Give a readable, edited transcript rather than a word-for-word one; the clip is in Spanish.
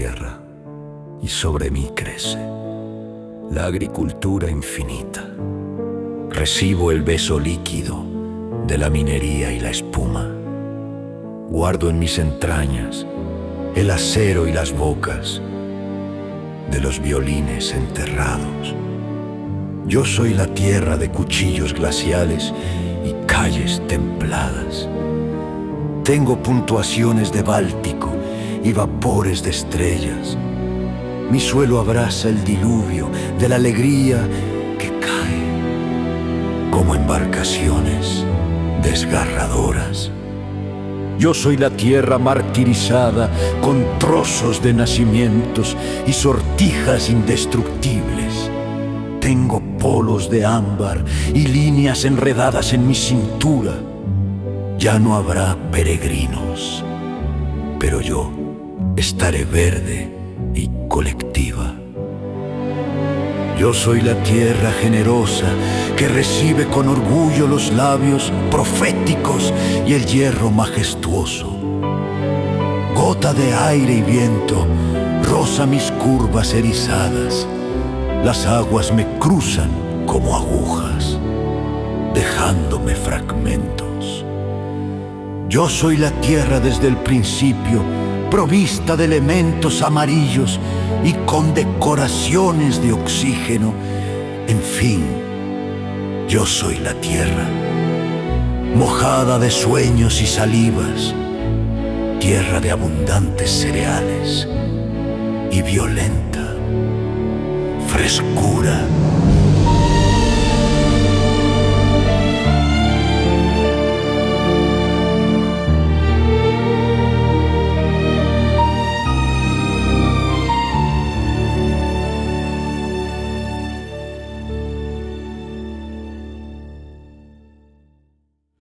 tierra y sobre mí crece la agricultura infinita. Recibo el beso líquido de la minería y la espuma. Guardo en mis entrañas el acero y las bocas de los violines enterrados. Yo soy la tierra de cuchillos glaciales y calles templadas. Tengo puntuaciones de báltico y vapores de estrellas. Mi suelo abraza el diluvio de la alegría que cae como embarcaciones desgarradoras. Yo soy la tierra martirizada con trozos de nacimientos y sortijas indestructibles. Tengo polos de ámbar y líneas enredadas en mi cintura. Ya no habrá peregrinos, pero yo estaré verde y colectiva. Yo soy la tierra generosa que recibe con orgullo los labios proféticos y el hierro majestuoso. Gota de aire y viento roza mis curvas erizadas. Las aguas me cruzan como agujas, dejándome fragmentos. Yo soy la tierra desde el principio, provista de elementos amarillos y con decoraciones de oxígeno. En fin, yo soy la tierra, mojada de sueños y salivas, tierra de abundantes cereales y violenta frescura.